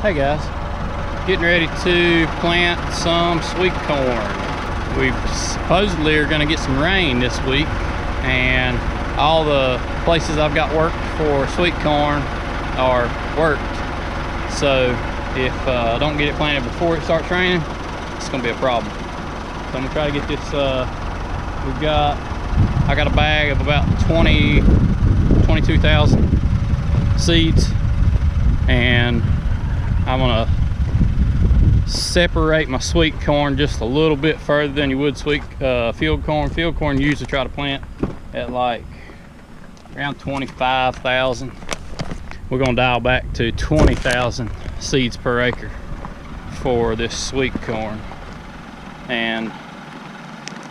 Hey guys, getting ready to plant some sweet corn. We supposedly are going to get some rain this week, and all the places I've got worked for sweet corn are worked. So if I don't get it planted before it starts raining, it's going to be a problem. So I'm going to try to get this. I got a bag of about 22,000 seeds, and I'm gonna separate my sweet corn just a little bit further than you would field corn. Field corn you usually try to plant at like around 25,000. We're gonna dial back to 20,000 seeds per acre for this sweet corn, and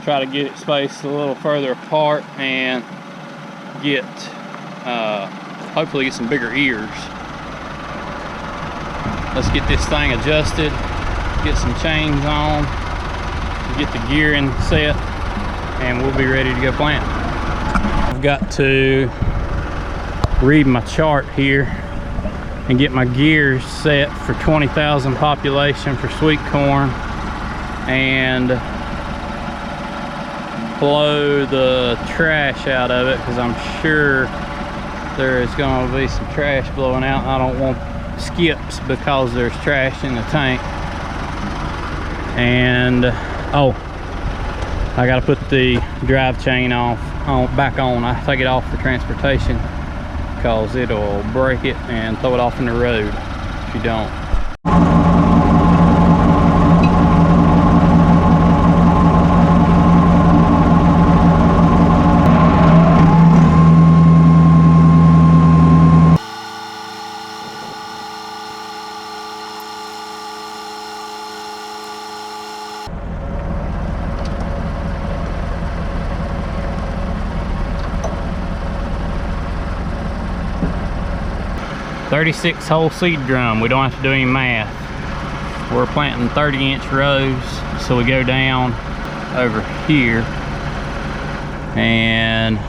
try to get it spaced a little further apart and get hopefully get some bigger ears. Let's get this thing adjusted, get some chains on, get the gearing set, and we'll be ready to go plant. I've got to read my chart here and get my gears set for 20,000 population for sweet corn, and blow the trash out of it, because I'm sure there is going to be some trash blowing out. I don't want skips because there's trash in the tank. And oh, I got to put the drive chain back on. I take it off for transportation because it'll break it and throw it off in the road if you don't. 36 hole seed drum. We don't have to do any math. We're planting 30-inch rows, so we go down over here, and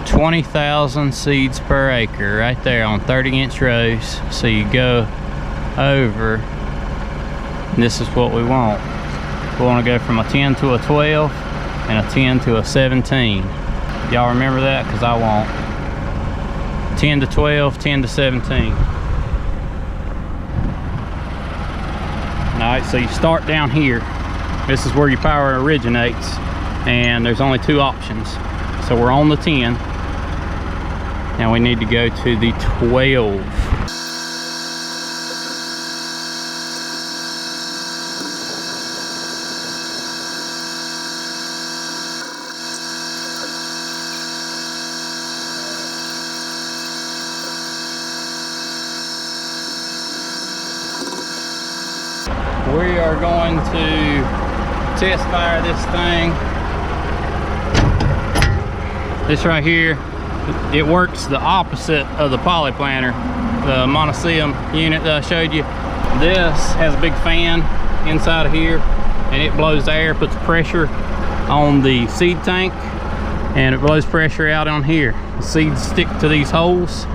20,000 seeds per acre right there on 30-inch rows. So you go over, and this is what we want. We want to go from a 10 to a 12 and a 10 to a 17. Y'all remember that? Because I won't. 10 to 12, 10 to 17. Alright, so you start down here. This is where your power originates, and there's only two options. So we're on the 10. Now we need to go to the 12. We are going to test fire this thing. This right here, it works the opposite of the poly planter, the monocoelom unit that I showed you. This has a big fan inside of here, and it blows air, puts pressure on the seed tank, and it blows pressure out on here. The seeds stick to these holes,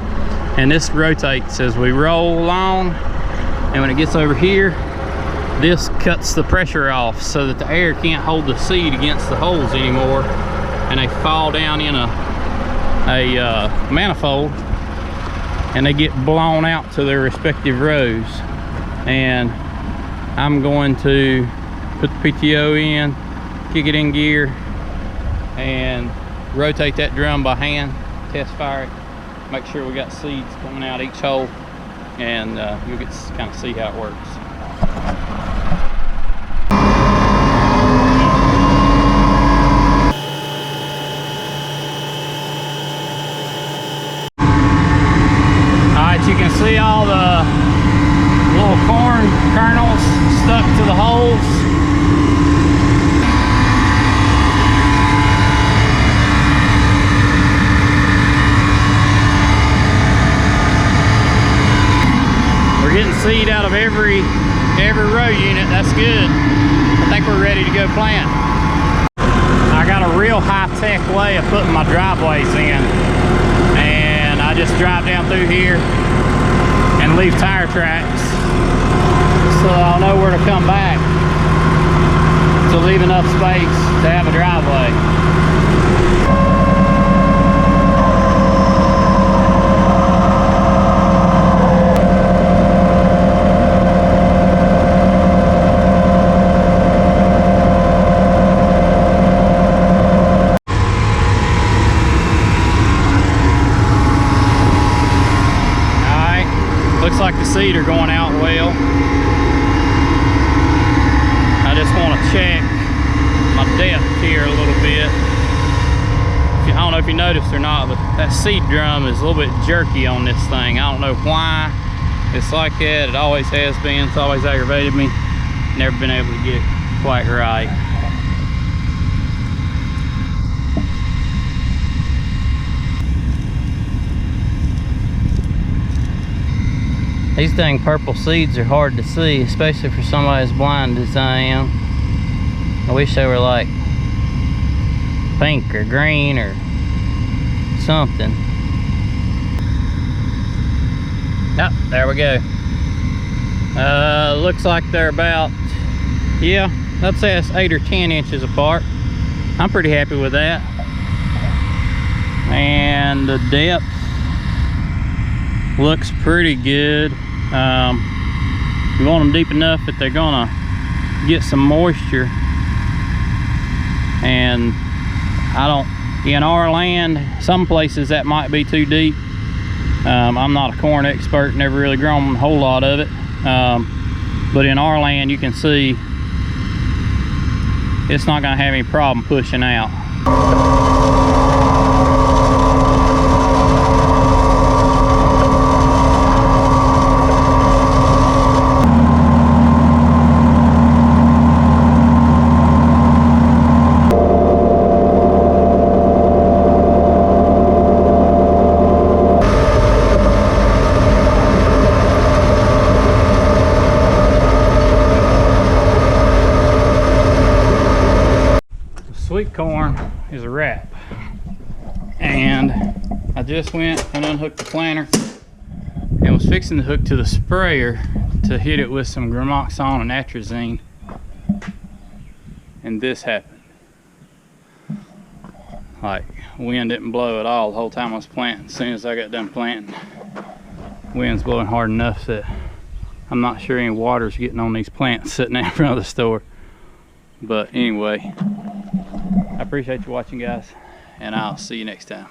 and this rotates as we roll on, and when it gets over here, this cuts the pressure off so that the air can't hold the seed against the holes anymore, and they fall down in a manifold, and they get blown out to their respective rows. And I'm going to put the PTO in, kick it in gear, and rotate that drum by hand, test fire it, make sure we got seeds coming out each hole, and you'll get to kind of see how it works. You can see all the little corn kernels stuck to the holes. We're getting seed out of every row unit. That's good. I think we're ready to go plant. I got a real high-tech way of putting my driveways in, and I just drive down through here, and and leave tire tracks so I'll know where to come back to leave enough space to have a driveway. Looks like the seat are going out well. I just want to check my depth here a little bit. I don't know if you noticed or not, but that seat drum is a little bit jerky on this thing. I don't know why it's like that. It always has been. It's always aggravated me. Never been able to get it quite right. These dang purple seeds are hard to see, especially for somebody as blind as I am. I wish they were like pink or green or something. Oh, there we go. Looks like they're about, yeah, I'd say it's 8 or 10 inches apart. I'm pretty happy with that. And the depth looks pretty good. You want them deep enough that they're gonna get some moisture, and in our land, some places that might be too deep. I'm not a corn expert, never really grown a whole lot of it, but in our land you can see it's not gonna have any problem pushing out. Sweetcorn is a wrap, and I just went and unhooked the planter and was fixing to hook to the sprayer to hit it with some gramoxone and atrazine, and this happened. Like, wind didn't blow at all the whole time I was planting. As soon as I got done planting, wind's blowing hard enough that I'm not sure any water's getting on these plants sitting out in front of the store. But anyway, I appreciate you watching, guys, and I'll see you next time.